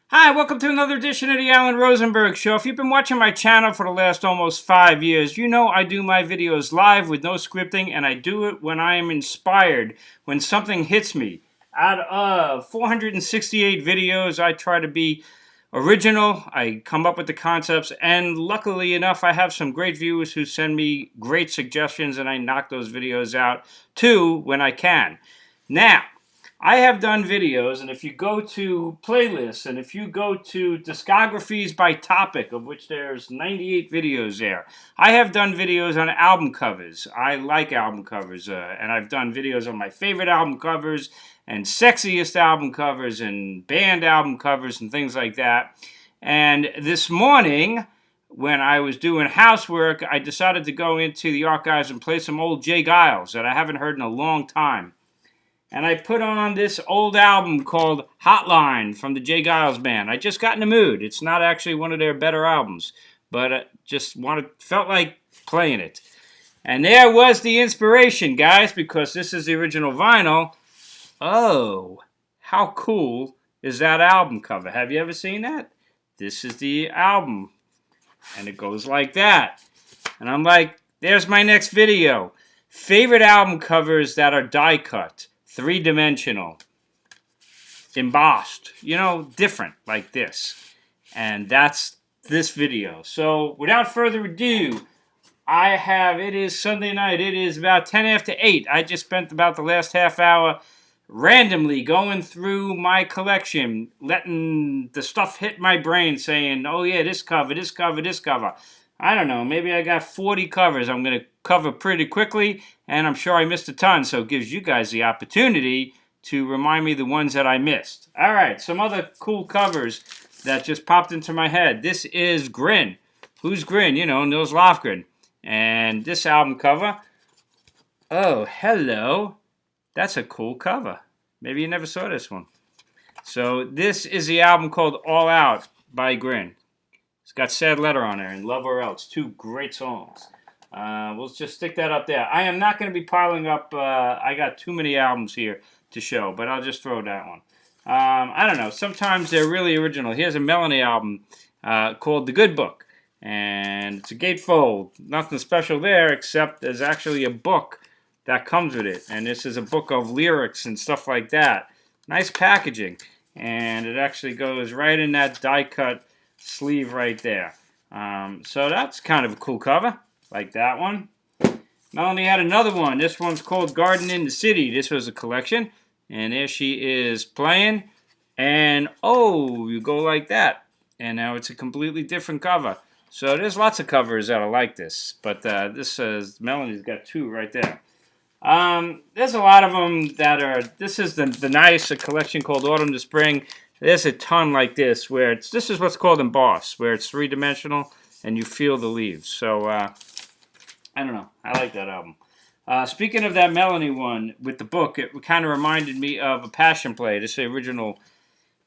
Hi, welcome to another edition of the Alan Rosenberg Show. If you've been watching my channel for the last almost 5 years, you know I do my videos live with no scripting, and I do it when I am inspired, when something hits me. Out of 468 videos, I try to be original. I come up with the concepts, and luckily enough, I have some great viewers who send me great suggestions, and I knock those videos out too when I can. Now, I have done videos, and if you go to playlists, and if you go to discographies by topic, of which there's 98 videos there, I have done videos on album covers. I like album covers, and I've done videos on my favorite album covers, and sexiest album covers, and band album covers, and things like that. And this morning, when I was doing housework, I decided to go into the archives and play some old Jay Giles that I haven't heard in a long time. And I put on this old album called Hotline from the Jay Giles Band. I just got in the mood. It's not actually one of their better albums, but I just felt like playing it. And there was the inspiration, guys, because this is the original vinyl. Oh, how cool is that album cover? Have you ever seen that? This is the album, and it goes like that. And I'm like, there's my next video. Favorite album covers that are die cut. Three-dimensional, embossed, different like this. And that's this video. So without further ado, it is Sunday night. It is about 10 after 8. I just spent about the last half hour randomly going through my collection, letting the stuff hit my brain saying, oh yeah, this cover, this cover, this cover. I don't know, maybe I got 40 covers I'm going to cover pretty quickly, and I'm sure I missed a ton, so it gives you guys the opportunity to remind me the ones that I missed. All right, some other cool covers that just popped into my head. This is Grin. Who's Grin? Nils Lofgren. And this album cover, oh, hello. That's a cool cover. Maybe you never saw this one. So this is the album called All Out by Grin. It's got Sad Letter on there and Love or Else. Two great songs. We'll just stick that up there. I am not going to be piling up. I got too many albums here to show, but I'll just throw that one. I don't know. Sometimes they're really original. Here's a Melanie album called The Good Book. And it's a gatefold. Nothing special there except there's actually a book that comes with it. And this is a book of lyrics and stuff like that. Nice packaging. And it actually goes right in that die-cut sleeve right there. So that's kind of a cool cover. Like that one. Melanie had another one. This one's called Garden in the City. This was a collection. And there she is playing. And oh, you go like that. And now it's a completely different cover. So there's lots of covers that are like this. But this says Melanie's got two right there. There's a lot of them that are, this is the nice collection called Autumn to Spring. There's a ton like this where this is what's called embossed, where it's three-dimensional and you feel the leaves. So, I don't know. I like that album. Speaking of that Melanie one with the book, it kind of reminded me of a Passion Play. This is the original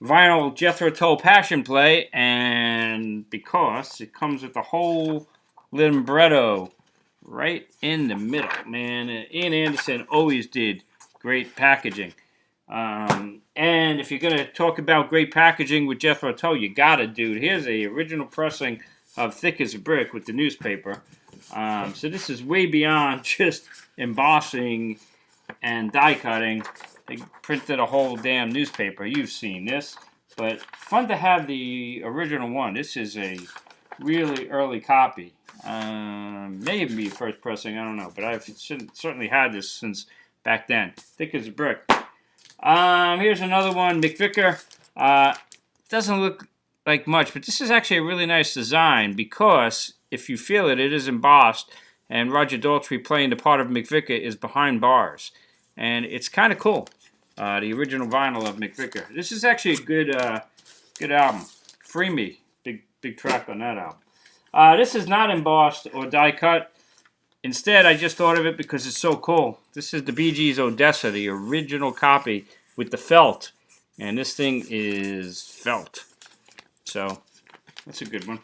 vinyl Jethro Tull Passion Play, and because it comes with the whole libretto right in the middle. Man, Ian Anderson always did great packaging. And if you're going to talk about great packaging with Jethro Tull, you got to do it. Here's the original pressing of Thick as a Brick with the newspaper. So this is way beyond just embossing and die cutting. They printed a whole damn newspaper. You've seen this. But fun to have the original one. This is a really early copy. Maybe first pressing, I don't know. But I've certainly had this since back then. Thick as a brick. Here's another one, McVicker. Doesn't look like much, but this is actually a really nice design because if you feel it, it is embossed, and Roger Daltrey playing the part of McVicker is behind bars, and it's kind of cool. The original vinyl of McVicker. This is actually a good album. Free Me, big track on that album. This is not embossed or die cut. Instead, I just thought of it because it's so cool. This is the Bee Gees' Odessa, the original copy with the felt. And this thing is felt. So, that's a good one.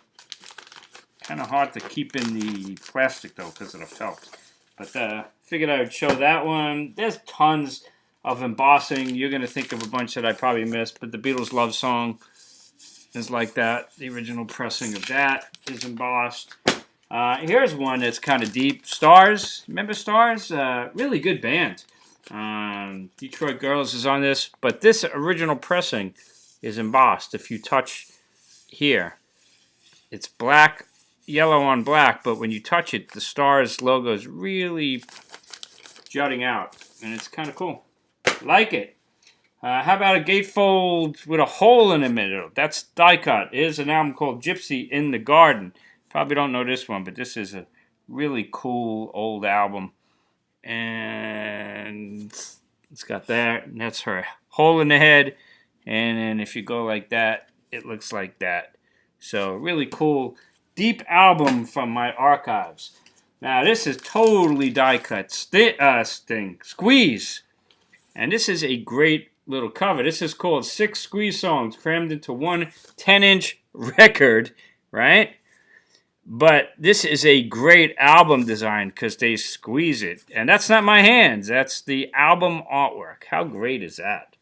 Kind of hard to keep in the plastic, though, because of the felt. But figured I would show that one. There's tons of embossing. You're going to think of a bunch that I probably missed. But the Beatles' Love Song, is like that. The original pressing of that is embossed. Here's one that's kind of deep. Stars. Remember Stars? Really good band. Detroit Girls is on this. But this original pressing is embossed. If you touch here, it's black, yellow on black. But when you touch it, the Stars logo is really jutting out. And it's kind of cool. Like it. How about a gatefold with a hole in the middle? That's die cut. Here's an album called Gypsy in the Garden. Probably don't know this one, but this is a really cool old album. And it's got that, and that's her hole in the head. And then if you go like that, it looks like that. So really cool, deep album from my archives. Now this is totally die cut. Squeeze. And this is a great little cover. This is called 6 Squeeze songs crammed into one 10-inch record, right? But this is a great album design because they squeeze it. And that's not my hands. That's the album artwork. How great is that?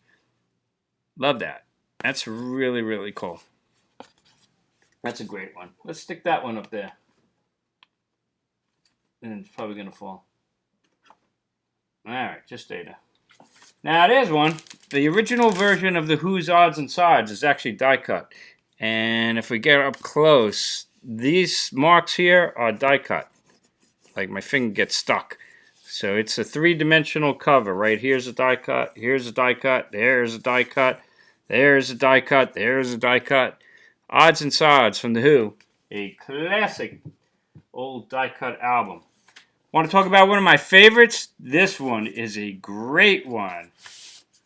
Love that. That's really, really cool. That's a great one. Let's stick that one up there. And it's probably going to fall. Alright, just stay there. Now, there's one. The original version of the Who's Odds and Sides is actually die cut. And if we get up close, these marks here are die cut. Like my finger gets stuck. So it's a 3-dimensional cover. Right here's a die cut. Here's a die cut. There's a die cut. There's a die cut. There's a die cut. Odds and Sides from The Who. A classic old die cut album. Want to talk about one of my favorites? This one is a great one.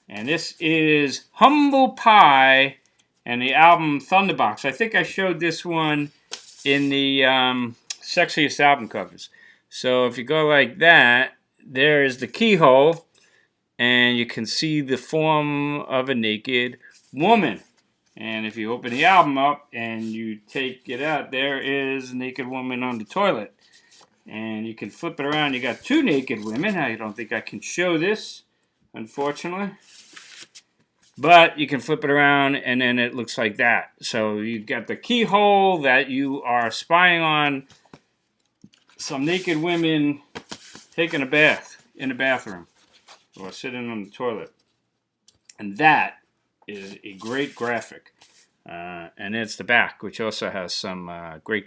And this is Humble Pie and the album Thunderbox. I think I showed this one in the sexiest album covers. So if you go like that, there is the keyhole, and you can see the form of a naked woman. And if you open the album up and you take it out, there is a naked woman on the toilet. And you can flip it around. You got 2 naked women. I don't think I can show this, unfortunately. But you can flip it around, and then it looks like that. So you got the keyhole that you are spying on some naked women taking a bath in the bathroom or sitting on the toilet. And that is a great graphic. And it's the back, which also has some great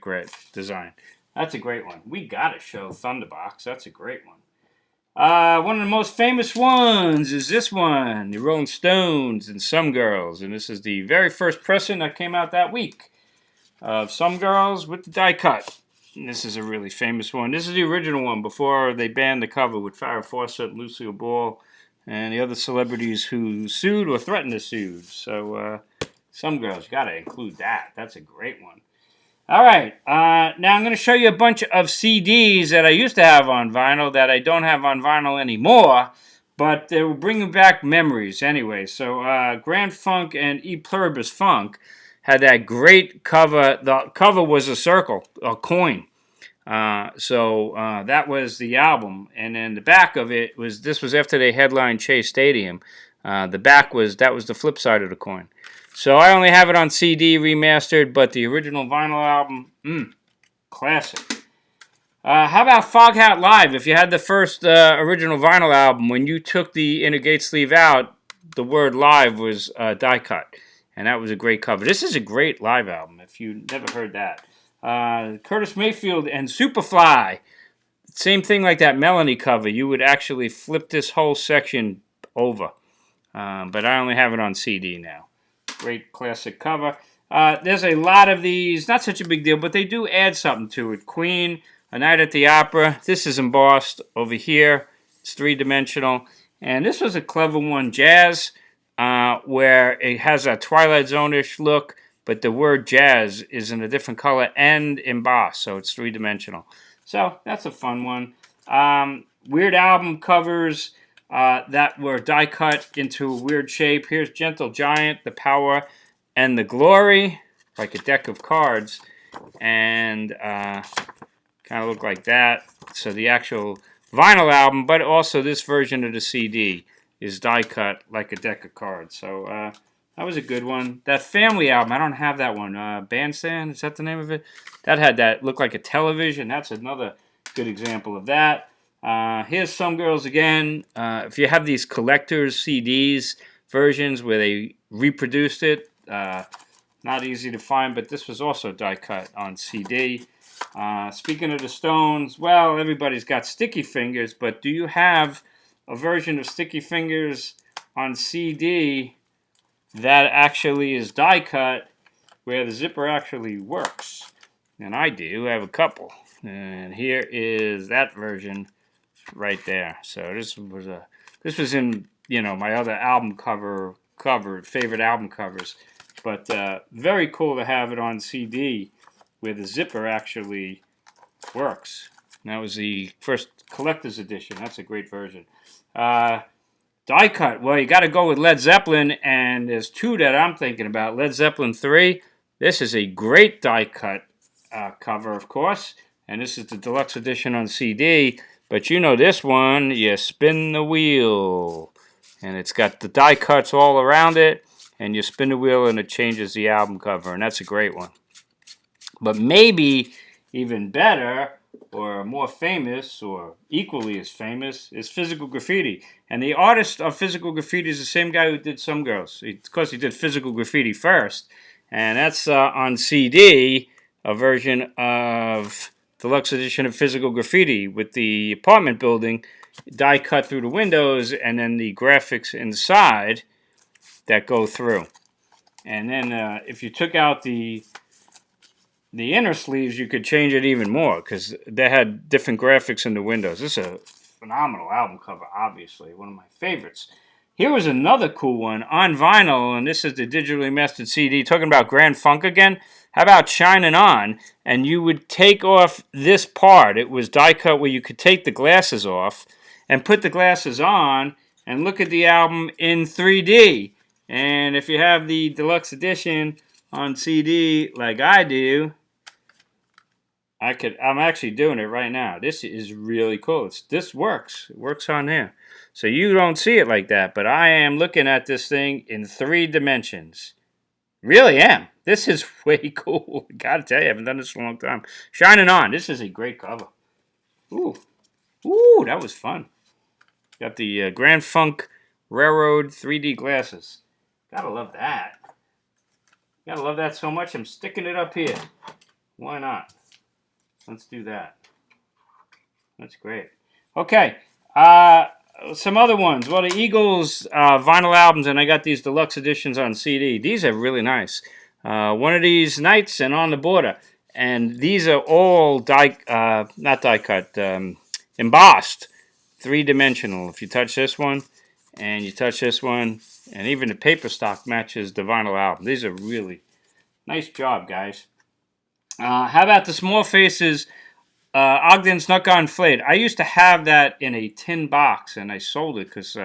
design. That's a great one. We got to show Thunderbox. That's a great one. One of the most famous ones is this one, the Rolling Stones and Some Girls. And this is the very first pressing that came out that week of Some Girls with the die cut. And this is a really famous one. This is the original one before they banned the cover with Farrah Fawcett, Lucille Ball, and the other celebrities who sued or threatened to sue. So Some Girls, you got to include that. That's a great one. All right, now I'm going to show you a bunch of CDs that I used to have on vinyl that I don't have on vinyl anymore, but they were bringing back memories anyway. So Grand Funk and E Pluribus Funk had that great cover. The cover was a circle, a coin. So that was the album, and then the back of it was, this was after they headlined Chase Stadium. The back was, that was the flip side of the coin. So I only have it on CD remastered, but the original vinyl album, classic. How about Foghat Live? If you had the first original vinyl album, when you took the inner gate sleeve out, the word live was die cut. And that was a great cover. This is a great live album, if you never heard that. Curtis Mayfield and Superfly. Same thing like that Melanie cover. You would actually flip this whole section over. But I only have it on CD now. Great classic cover. There's a lot of these, not such a big deal, but they do add something to it. Queen, A Night at the Opera. This is embossed over here. It's 3-dimensional. And this was a clever one, Jazz, where it has a Twilight Zone-ish look, but the word jazz is in a different color and embossed, so it's 3-dimensional. So that's a fun one. Weird album covers that were die cut into a weird shape. Here's Gentle Giant, The Power and the Glory, like a deck of cards, and kind of look like that. So the actual vinyl album, but also this version of the CD is die cut like a deck of cards. So all That was a good one. That family album, I don't have that one. Bandstand, is that the name of it? That had that look like a television. That's another good example of that. Here's Some Girls Again. If you have these collectors CDs versions where they reproduced it, not easy to find, but this was also die cut on CD. Speaking of the Stones, well, everybody's got Sticky Fingers, but do you have a version of Sticky Fingers on CD that actually is die cut where the zipper actually works? And I do. I have a couple. And here is that version right there. So this was in, you know, my other album favorite album covers. But very cool to have it on CD where the zipper actually works. And that was the first collector's edition. That's a great version. Die cut. Well, you got to go with Led Zeppelin, and there's two that I'm thinking about. Led Zeppelin 3. This is a great die cut cover, of course, and this is the deluxe edition on CD. But you know this one, you spin the wheel, and it's got the die cuts all around it, and you spin the wheel and it changes the album cover, and that's a great one. But maybe even better, or more famous, or equally as famous, is Physical Graffiti. And the artist of Physical Graffiti is the same guy who did Some Girls. Of course, he did Physical Graffiti first, and that's on CD, a version of deluxe edition of Physical Graffiti with the apartment building die cut through the windows, and then the graphics inside that go through. And then if you took out the inner sleeves, you could change it even more because they had different graphics in the windows. This is a phenomenal album cover, obviously. One of my favorites. Here was another cool one on vinyl, and this is the digitally mastered CD. Talking about Grand Funk again. How about Shining On? And you would take off this part. It was die cut where you could take the glasses off and put the glasses on and look at the album in 3D. And if you have the deluxe edition on CD like I do, I'm actually doing it right now. This is really cool. This works. It works on there. So you don't see it like that, but I am looking at this thing in 3 dimensions. Really am. This is way cool. Gotta tell you, I haven't done this in a long time. Shining On. This is a great cover. Ooh. Ooh, that was fun. Got the Grand Funk Railroad 3D glasses. Gotta love that. Gotta love that so much, I'm sticking it up here. Why not? Let's do that. That's great. Okay. Some other ones. Well, the Eagles vinyl albums, and I got these deluxe editions on CD. These are really nice. One of These Nights and On the Border. And these are all not die cut, embossed, 3-dimensional. If you touch this one, and you touch this one, and even the paper stock matches the vinyl album. These are really nice job, guys. How about the Small Faces Ogden Snuck-On Flayed? I used to have that in a tin box, and I sold it because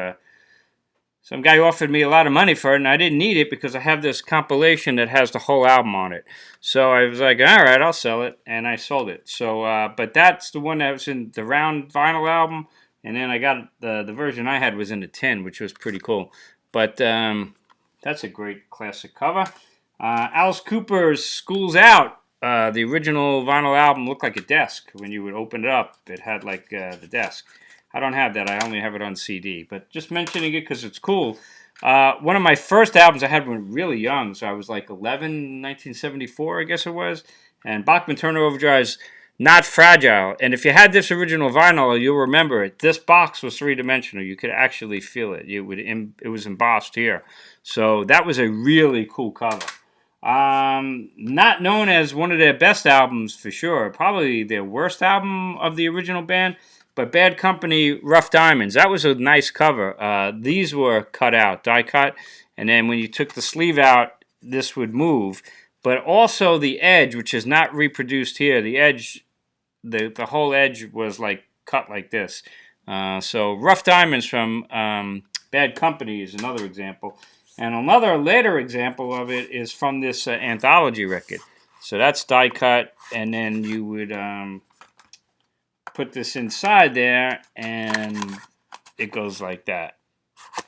some guy offered me a lot of money for it, and I didn't need it because I have this compilation that has the whole album on it. So I was like, all right, I'll sell it, and I sold it. So, but that's the one that was in the round vinyl album, and then I got the version I had was in the tin, which was pretty cool. But that's a great classic cover. Alice Cooper's School's Out. The original vinyl album looked like a desk. When you would open it up, it had like the desk. I don't have that. I only have it on CD. But just mentioning it because it's cool. One of my first albums I had when really young, so I was like 11, 1974, I guess it was. And Bachman Turner Overdrive's Not Fragile. And if you had this original vinyl, you'll remember it. This box was 3-dimensional. You could actually feel it. It was embossed here. So that was a really cool cover. Not known as one of their best albums for sure. Probably their worst album of the original band. But Bad Company, Rough Diamonds. That was a nice cover. These were cut out, die cut. And then when you took the sleeve out, this would move. But also the edge, which is not reproduced here. The edge, the whole edge was like cut like this. So Rough Diamonds from Bad Company is another example. And another later example of it is from this anthology record. So that's die cut, and then you would put this inside there, and it goes like that.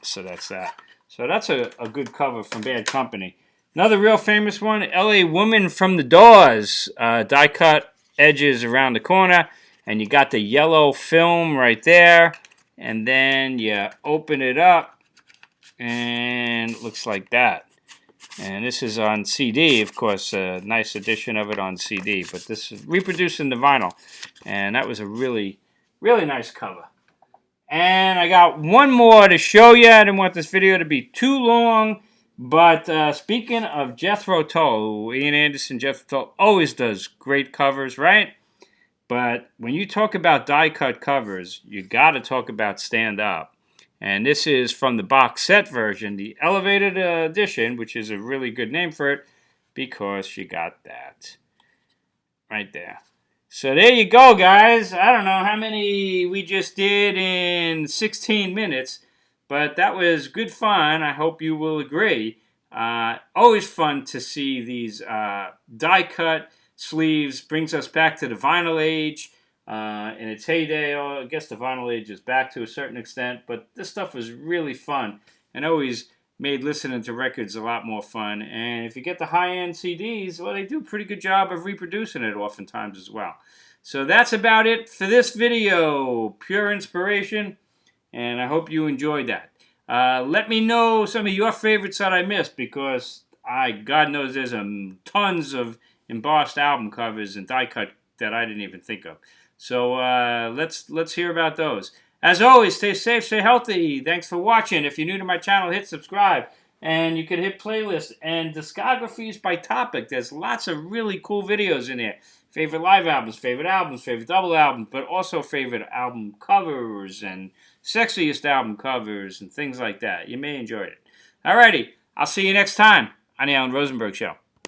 So that's that. So that's a good cover from Bad Company. Another real famous one, LA Woman from the Doors. Die cut edges around the corner. And you got the yellow film right there. And then you open it up. And it looks like that. And this is on CD, of course, a nice edition of it on CD. But this is reproducing the vinyl. And that was a really, really nice cover. And I got one more to show you. I didn't want this video to be too long. But speaking of Jethro Tull, Ian Anderson, Jethro Tull always does great covers, right? But when you talk about die-cut covers, you got to talk about stand-up. And this is from the box set version, the elevated edition, which is a really good name for it because you got that right there. So there you go, guys. I don't know how many we just did in 16 minutes, but that was good fun. I hope you will agree. Always fun to see these die-cut sleeves. Brings us back to the vinyl age. In its heyday, I guess the vinyl age is back to a certain extent, but this stuff was really fun and always made listening to records a lot more fun. And if you get the high-end CDs, well, they do a pretty good job of reproducing it oftentimes as well. So that's about it for this video. Pure inspiration, and I hope you enjoyed that. Let me know some of your favorites that I missed, because God knows there's tons of embossed album covers and die cut that I didn't even think of. So let's hear about those. As always, stay safe, stay healthy. Thanks for watching. If you're new to my channel, hit subscribe. And you can hit playlists and discographies by topic. There's lots of really cool videos in there. Favorite live albums, favorite double albums, but also favorite album covers and sexiest album covers and things like that. You may enjoy it. Alrighty, I'll see you next time on the Alan Rosenberg Show.